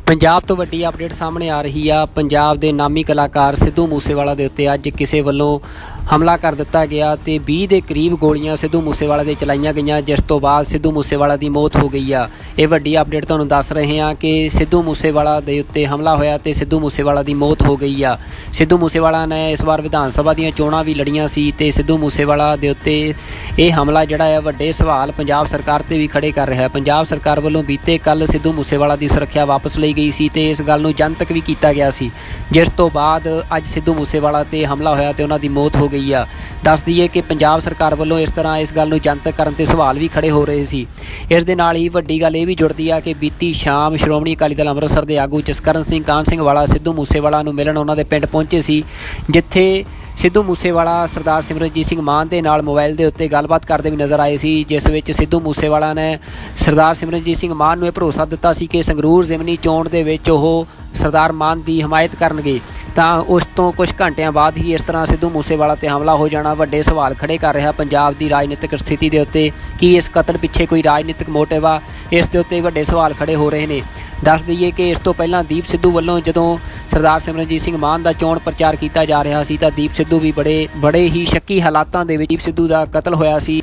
ਪੰਜਾਬ ਤੋਂ ਵੱਡੀ ਅਪਡੇਟ ਸਾਹਮਣੇ ਆ ਰਹੀ ਆ। ਪੰਜਾਬ ਦੇ ਨਾਮੀ ਕਲਾਕਾਰ ਸਿੱਧੂ ਮੂਸੇਵਾਲਾ ਦੇ ਉੱਤੇ ਅੱਜ ਕਿਸੇ ਵੱਲੋਂ ਹਮਲਾ ਕਰ ਦਿੱਤਾ ਗਿਆ ਤੇ 20 ਦੇ ਕਰੀਬ ਗੋਲੀਆਂ ਸਿੱਧੂ ਮੂਸੇਵਾਲਾ ਦੇ ਚਲਾਈਆਂ ਗਈਆਂ, ਜਿਸ ਤੋਂ ਬਾਅਦ ਸਿੱਧੂ ਮੂਸੇਵਾਲਾ ਦੀ ਮੌਤ ਹੋ ਗਈ ਆ। ਇਹ ਵੱਡੀ ਅਪਡੇਟ ਤੁਹਾਨੂੰ ਦੱਸ ਰਹੇ ਹਾਂ ਕਿ ਸਿੱਧੂ ਮੂਸੇਵਾਲਾ ਦੇ ਉੱਤੇ ਹਮਲਾ ਹੋਇਆ ਤੇ ਸਿੱਧੂ ਮੂਸੇਵਾਲਾ ਦੀ ਮੌਤ ਹੋ ਗਈ ਆ। ਸਿੱਧੂ ਮੂਸੇਵਾਲਾ ਨੇ ਇਸ ਵਾਰ ਵਿਧਾਨ ਸਭਾ ਦੀਆਂ ਚੋਣਾਂ ਵੀ ਲੜੀਆਂ ਸੀ ਤੇ ਸਿੱਧੂ ਮੂਸੇਵਾਲਾ ਦੇ ਉੱਤੇ ਇਹ ਹਮਲਾ ਜਿਹੜਾ ਹੈ ਵੱਡੇ ਸਵਾਲ ਪੰਜਾਬ ਸਰਕਾਰ ਤੇ ਵੀ ਖੜੇ ਕਰ ਰਿਹਾ ਹੈ। ਪੰਜਾਬ ਸਰਕਾਰ ਵੱਲੋਂ ਬੀਤੇ ਕੱਲ੍ਹ ਸਿੱਧੂ ਮੂਸੇਵਾਲਾ ਦੀ ਸੁਰੱਖਿਆ ਵਾਪਸ ਲਈ ਗਈ ਸੀ ਤੇ ਇਸ ਗੱਲ ਨੂੰ ਜਨਤਕ ਵੀ ਕੀਤਾ ਗਿਆ ਸੀ, ਜਿਸ ਤੋਂ ਬਾਅਦ ਅੱਜ ਸਿੱਧੂ ਮੂਸੇਵਾਲਾ ਤੇ ਹਮਲਾ ਹੋਇਆ ਤੇ ਉਹਨਾਂ ਦੀ ਮੌਤ ਹੋ ਗਈ ਆ। ਦੱਸ ਦਈਏ ਕਿ ਪੰਜਾਬ ਸਰਕਾਰ ਵੱਲੋਂ ਇਸ ਤਰ੍ਹਾਂ ਇਸ ਗੱਲ ਨੂੰ ਜਨਤਕ ਕਰਨ ਤੇ ਸਵਾਲ ਵੀ ਖੜੇ ਹੋ ਰਹੇ ਸੀ। ਇਸ ਦੇ ਨਾਲ ਹੀ ਵੱਡੀ ਗੱਲ ਇਹ ਵੀ ਜੁੜਦੀ ਆ ਕਿ ਬੀਤੀ ਸ਼ਾਮ ਸ਼੍ਰੋਮਣੀ ਅਕਾਲੀ ਦਲ ਅੰਮ੍ਰਿਤਸਰ ਦੇ ਆਗੂ ਜਸਕਰਨ ਸਿੰਘ ਕਾਹਨ ਸਿੰਘ ਵਾਲਾ ਸਿੱਧੂ ਮੂਸੇਵਾਲਾ ਨੂੰ ਮਿਲਣ ਉਹਨਾਂ ਦੇ ਪਿੰਡ ਪਹੁੰਚੇ ਸੀ, ਜਿੱਥੇ ਸਿੱਧੂ ਮੂਸੇਵਾਲਾ ਸਰਦਾਰ ਸਿਮਰਨਜੀਤ ਸਿੰਘ ਮਾਨ ਦੇ ਨਾਲ ਮੋਬਾਈਲ ਦੇ ਉੱਤੇ ਗੱਲਬਾਤ ਕਰਦੇ ਵੀ ਨਜ਼ਰ ਆਏ ਸੀ, ਜਿਸ ਵਿੱਚ ਸਿੱਧੂ ਮੂਸੇਵਾਲਾ ਨੇ ਸਰਦਾਰ ਸਿਮਰਨਜੀਤ ਸਿੰਘ ਮਾਨ ਨੂੰ ਇਹ ਭਰੋਸਾ ਦਿੱਤਾ ਸੀ ਕਿ ਸੰਗਰੂਰ ਜ਼ਿਮਨੀ ਚੋਣ ਦੇ ਵਿੱਚ ਉਹ ਸਰਦਾਰ ਮਾਨ ਦੀ ਹਮਾਇਤ ਕਰਨਗੇ। ਤਾਂ ਉਸ ਤੋਂ ਕੁਝ ਘੰਟਿਆਂ ਬਾਅਦ ਹੀ ਇਸ ਤਰ੍ਹਾਂ ਸਿੱਧੂ ਮੂਸੇਵਾਲਾ ਤੇ ਹਮਲਾ ਹੋ ਜਾਣਾ ਵੱਡੇ ਸਵਾਲ ਖੜੇ ਕਰ ਰਿਹਾ ਪੰਜਾਬ ਦੀ ਰਾਜਨੀਤਿਕ ਸਥਿਤੀ ਦੇ ਉੱਤੇ। ਕੀ ਇਸ ਕਤਲ ਪਿੱਛੇ ਕੋਈ ਰਾਜਨੀਤਿਕ ਮੋਟਿਵ ਆ? ਇਸ ਦੇ ਉੱਤੇ ਵੱਡੇ ਸਵਾਲ ਖੜੇ ਹੋ ਰਹੇ ਨੇ। ਦੱਸ ਦਈਏ ਕਿ ਇਸ ਤੋਂ ਪਹਿਲਾਂ ਦੀਪ ਸਿੱਧੂ ਵੱਲੋਂ ਜਦੋਂ ਸਰਦਾਰ ਸਿਮਰਨਜੀਤ ਸਿੰਘ ਮਾਨ ਦਾ ਚੋਣ ਪ੍ਰਚਾਰ ਕੀਤਾ ਜਾ ਰਿਹਾ ਸੀ ਤਾਂ ਦੀਪ ਸਿੱਧੂ ਵੀ ਬੜੇ ਹੀ ਸ਼ੱਕੀ ਹਾਲਾਤਾਂ ਦੇ ਵਿੱਚ ਦੀਪ ਸਿੱਧੂ ਦਾ ਕਤਲ ਹੋਇਆ ਸੀ।